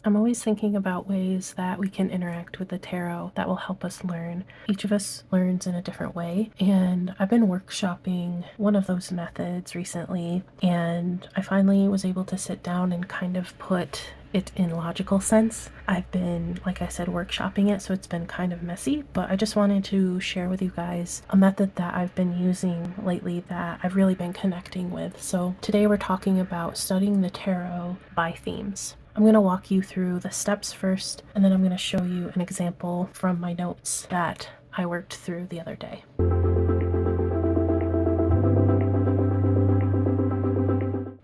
I'm always thinking about ways that we can interact with the tarot that will help us learn. Each of us learns in a different way, and I've been workshopping one of those methods recently, and I finally was able to sit down and kind of put it in logical sense. I've been, like I said, workshopping it, so it's been kind of messy, but I just wanted to share with you guys a method that I've been using lately that I've really been connecting with. So today we're talking about studying the tarot by themes. I'm going to walk you through the steps first, and then I'm going to show you an example from my notes that I worked through the other day.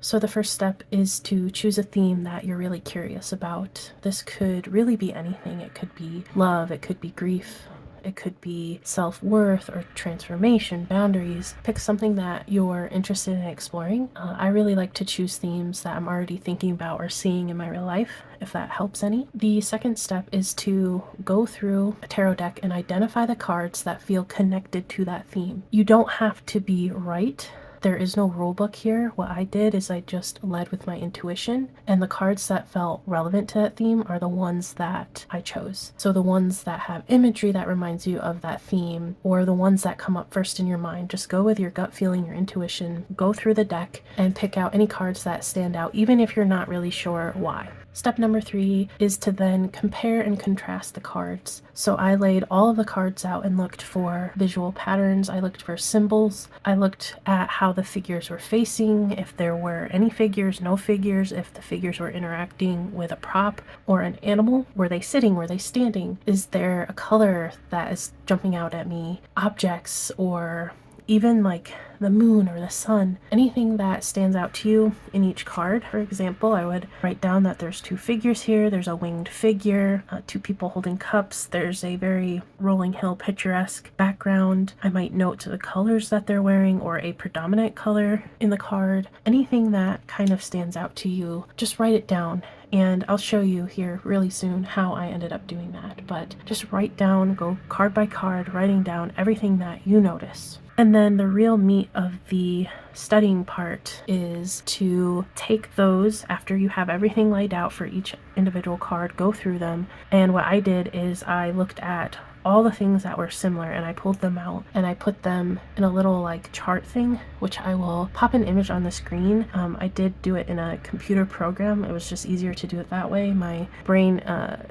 So the first step is to choose a theme that you're really curious about. This could really be anything. It could be love, it could be grief, it could be self-worth or transformation, boundaries. Pick something that you're interested in exploring. I really like to choose themes that I'm already thinking about or seeing in my real life, if that helps any. The second step is to go through a tarot deck and identify the cards that feel connected to that theme. You don't have to be right. There is no rule book here. What I did is I just led with my intuition, and the cards that felt relevant to that theme are the ones that I chose. So the ones that have imagery that reminds you of that theme, or the ones that come up first in your mind. Just go with your gut feeling, your intuition, go through the deck and pick out any cards that stand out, even if you're not really sure why. Step number 3 is to then compare and contrast the cards. So I laid all of the cards out and looked for visual patterns. I looked for symbols. I looked at how the figures were facing, if there were any figures, no figures, if the figures were interacting with a prop or an animal. Were they sitting? Were they standing? Is there a color that is jumping out at me? Objects, or even like the moon or the sun, anything that stands out to you in each card. For example, I would write down that there's 2 figures here. There's a winged figure, 2 people holding cups. There's a very rolling hill picturesque background. I might note the colors that they're wearing or a predominant color in the card. Anything that kind of stands out to you, just write it down. And I'll show you here really soon how I ended up doing that. But just write down, go card by card, writing down everything that you notice. And then the real meat of the studying part is to take those after you have everything laid out for each individual card, go through them. And what I did is I looked at all the things that were similar and I pulled them out and I put them in a little like chart thing, which I will pop an image on the screen. I did do it in a computer program. It was just easier to do it that way. My brain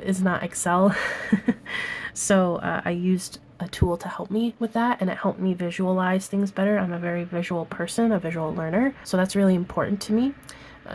is not Excel. So I used a tool to help me with that, and it helped me visualize things better. I'm a very visual person, a visual learner, so that's really important to me.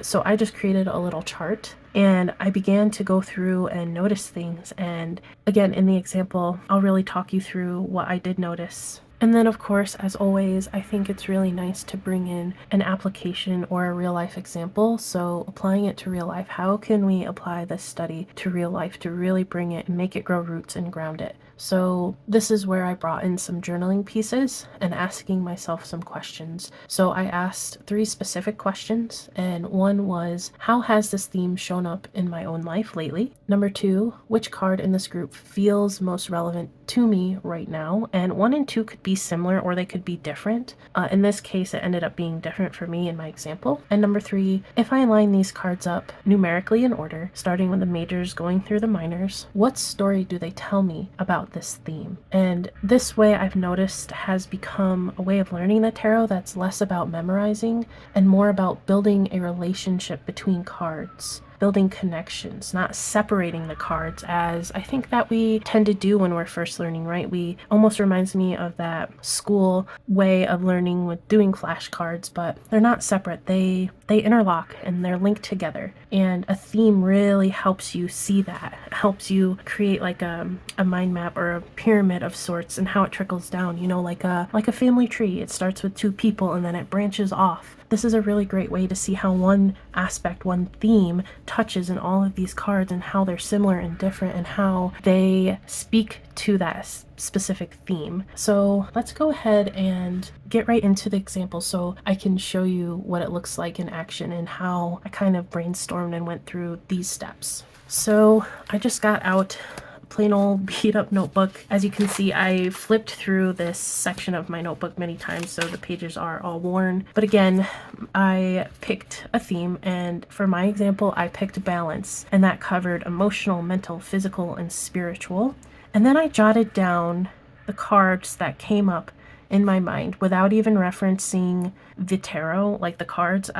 So I just created a little chart and I began to go through and notice things. And again, in the example, I'll really talk you through what I did notice. And then, of course, as always, I think it's really nice to bring in an application or a real life example. So applying it to real life, how can we apply this study to real life to really bring it and make it grow roots and ground it? So this is where I brought in some journaling pieces and asking myself some questions. So I asked 3 specific questions, and one was, how has this theme shown up in my own life lately? Number 2, which card in this group feels most relevant to me right now? And 1 and 2 could be similar or they could be different. In this case, it ended up being different for me in my example. And number 3, if I line these cards up numerically in order, starting with the majors going through the minors, what story do they tell me about this theme? And this way, I've noticed, has become a way of learning the tarot that's less about memorizing and more about building a relationship between cards, building connections, not separating the cards as I think that we tend to do when we're first learning, right? We almost reminds me of that school way of learning with doing flashcards, but they're not separate. They interlock and they're linked together. And a theme really helps you see that. It helps you create like a mind map or a pyramid of sorts and how it trickles down, you know, like a family tree. It starts with 2 people and then it branches off. This is a really great way to see how one aspect, one theme touches in all of these cards and how they're similar and different and how they speak to that specific theme. So let's go ahead and get right into the example so I can show you what it looks like in action and how I kind of brainstormed and went through these steps. So I just got out plain old beat up notebook. As you can see, I flipped through this section of my notebook many times, so the pages are all worn. But again, I picked a theme, and for my example, I picked balance, and that covered emotional, mental, physical, and spiritual. And then I jotted down the cards that came up in my mind without even referencing the tarot, like the cards.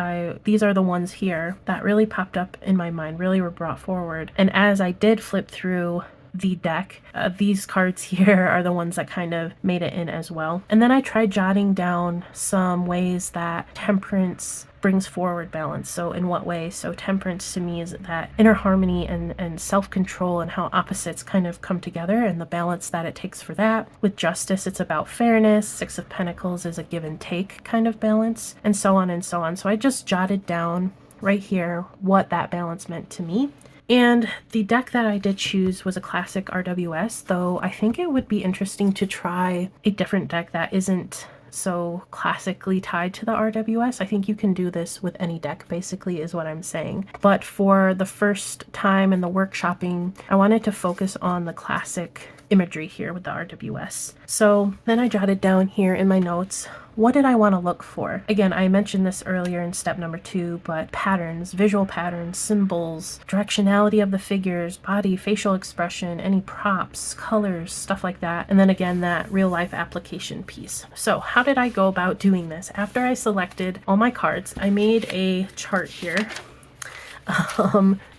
These are the ones here that really popped up in my mind, really were brought forward. And as I did flip through the deck, these cards here are the ones that kind of made it in as well. And then I tried jotting down some ways that temperance brings forward balance. So in what way? So temperance to me is that inner harmony and self-control, and how opposites kind of come together, and the balance that it takes for that. With justice, it's about fairness. Six of Pentacles is a give and take kind of balance, and so on and so on. So I just jotted down right here what that balance meant to me. And the deck that I did choose was a classic RWS, though I think it would be interesting to try a different deck that isn't so classically tied to the RWS. I think you can do this with any deck, basically, is what I'm saying. But for the first time in the workshopping, I wanted to focus on the classic imagery here with the RWS. So then I jotted down here in my notes, what did I want to look for? Again, I mentioned this earlier in step number 2, but patterns, visual patterns, symbols, directionality of the figures, body, facial expression, any props, colors, stuff like that. And then again, that real life application piece. So how did I go about doing this? After I selected all my cards, I made a chart here.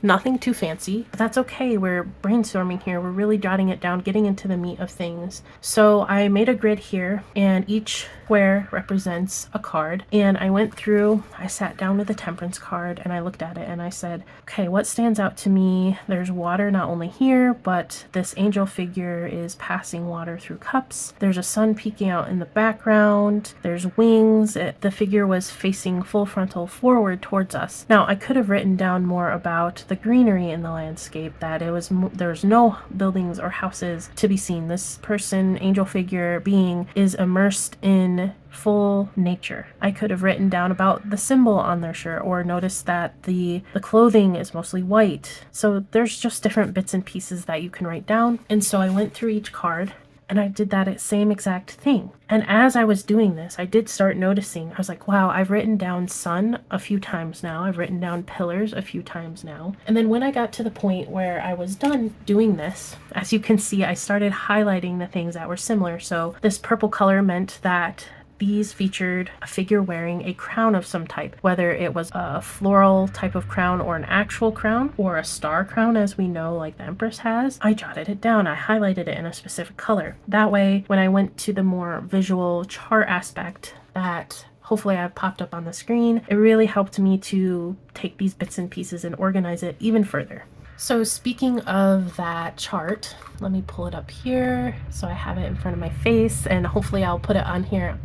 Nothing too fancy, but that's okay. We're brainstorming here. We're really jotting it down, getting into the meat of things. So I made a grid here, and each square represents a card. And I went through, I sat down with the temperance card, and I looked at it and I said, okay, what stands out to me? There's water not only here, but this angel figure is passing water through cups. There's a sun peeking out in the background. There's wings. The figure was facing full frontal forward towards us. Now, I could have written down more about the greenery in the landscape, that there's no buildings or houses to be seen. This person, angel figure, being is immersed in full nature. I could have written down about the symbol on their shirt, or noticed that the clothing is mostly white. So there's just different bits and pieces that you can write down. And so I went through each card, and I did that same exact thing. And as I was doing this, I did start noticing, I was like, wow, I've written down sun a few times now. I've written down pillars a few times now. And then when I got to the point where I was done doing this, as you can see, I started highlighting the things that were similar. So this purple color meant that these featured a figure wearing a crown of some type, whether it was a floral type of crown or an actual crown or a star crown, as we know, like the Empress has. I jotted it down. I highlighted it in a specific color. That way, when I went to the more visual chart aspect that hopefully I've popped up on the screen, it really helped me to take these bits and pieces and organize it even further. So speaking of that chart, let me pull it up here so I have it in front of my face, and hopefully I'll put it on here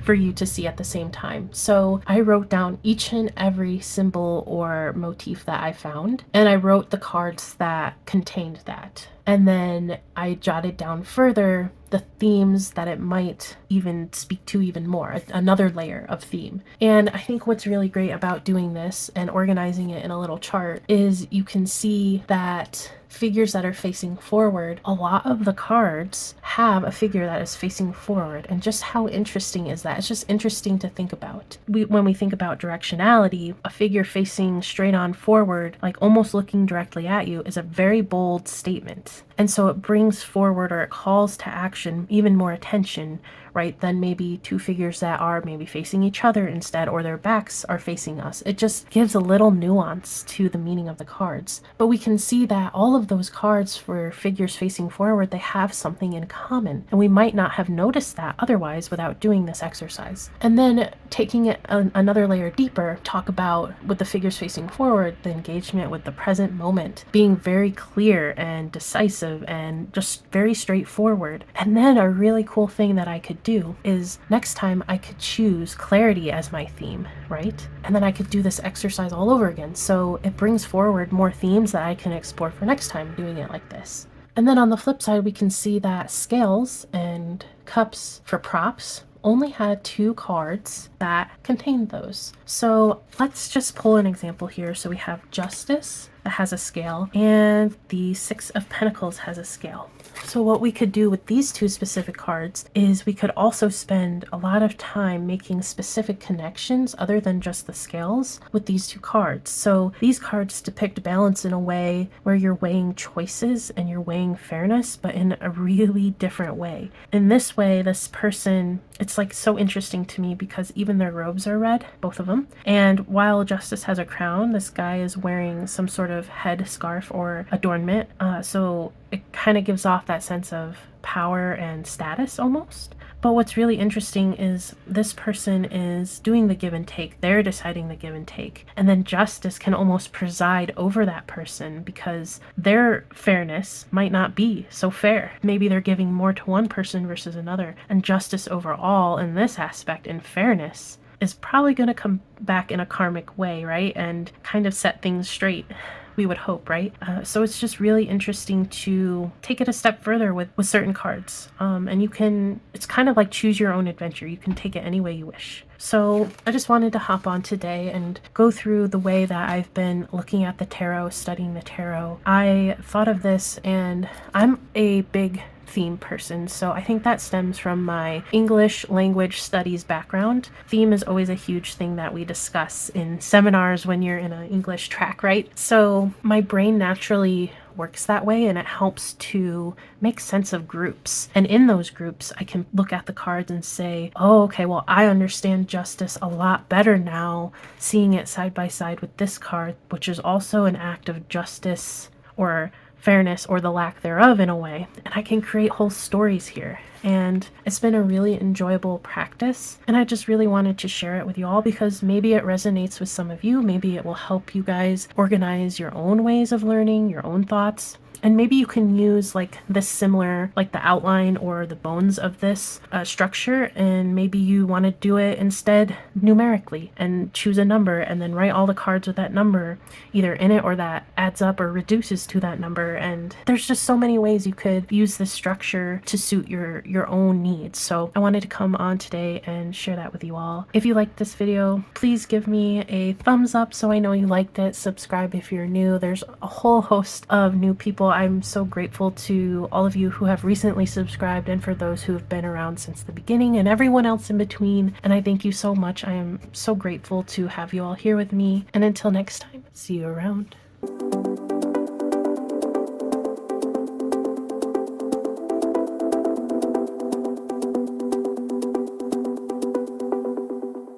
for you to see at the same time. So I wrote down each and every symbol or motif that I found, and I wrote the cards that contained that. And then I jotted down further the themes that it might even speak to even more, another layer of theme. And I think what's really great about doing this and organizing it in a little chart is you can see that figures that are facing forward, a lot of the cards have a figure that is facing forward. And just how interesting is that? It's just interesting to think about. When we think about directionality, a figure facing straight on forward, like almost looking directly at you, is a very bold statement. And so it brings forward, or it calls to action, even more attention, right, than maybe two figures that are maybe facing each other instead, or their backs are facing us. It just gives a little nuance to the meaning of the cards. But we can see that all of those cards for figures facing forward, they have something in common. And we might not have noticed that otherwise without doing this exercise. And then taking it another layer deeper, talk about, with the figures facing forward, the engagement with the present moment, being very clear and decisive and just very straightforward. And then a really cool thing that I could do is next time I could choose clarity as my theme, right? And then I could do this exercise all over again. So it brings forward more themes that I can explore for next time doing it like this. And then on the flip side, we can see that scales and cups for props only had 2 cards that contained those. So let's just pull an example here. So we have Justice that has a scale, and the Six of Pentacles has a scale. So what we could do with these two specific cards is we could also spend a lot of time making specific connections other than just the scales with these two cards. So these cards depict balance in a way where you're weighing choices and you're weighing fairness, but in a really different way. In this way, this person, it's like so interesting to me because even their robes are red, both of them. And while Justice has a crown, this guy is wearing some sort of head scarf or adornment. So it kind of gives off that sense of power and status almost. But what's really interesting is this person is doing the give and take. They're deciding the give and take. And then Justice can almost preside over that person because their fairness might not be so fair. Maybe they're giving more to one person versus another. And Justice overall in this aspect, in fairness, is probably going to come back in a karmic way, right? And kind of set things straight. We would hope, right? So it's just really interesting to take it a step further with certain cards. And you can, it's kind of like choose your own adventure. You can take it any way you wish. So I just wanted to hop on today and go through the way that I've been looking at the tarot, studying the tarot. I thought of this, and I'm a big theme person, so I think that stems from my English language studies background. Theme is always a huge thing that we discuss in seminars when you're in an English track, right? So my brain naturally works that way, and it helps to make sense of groups. And in those groups, I can look at the cards and say, oh, okay, well, I understand Justice a lot better now, seeing it side by side with this card, which is also an act of justice or fairness or the lack thereof in a way. And I can create whole stories here. And it's been a really enjoyable practice. And I just really wanted to share it with you all because maybe it resonates with some of you. Maybe it will help you guys organize your own ways of learning, your own thoughts. And maybe you can use like this similar, like the outline or the bones of this structure, and maybe you want to do it instead numerically and choose a number and then write all the cards with that number either in it or that adds up or reduces to that number. And there's just so many ways you could use this structure to suit your own needs. So I wanted to come on today and share that with you all. If you liked this video, please give me a thumbs up so I know you liked it. Subscribe if you're new. There's a whole host of new people. I'm so grateful to all of you who have recently subscribed and for those who have been around since the beginning and everyone else in between. And I thank you so much. I am so grateful to have you all here with me. And until next time, see you around.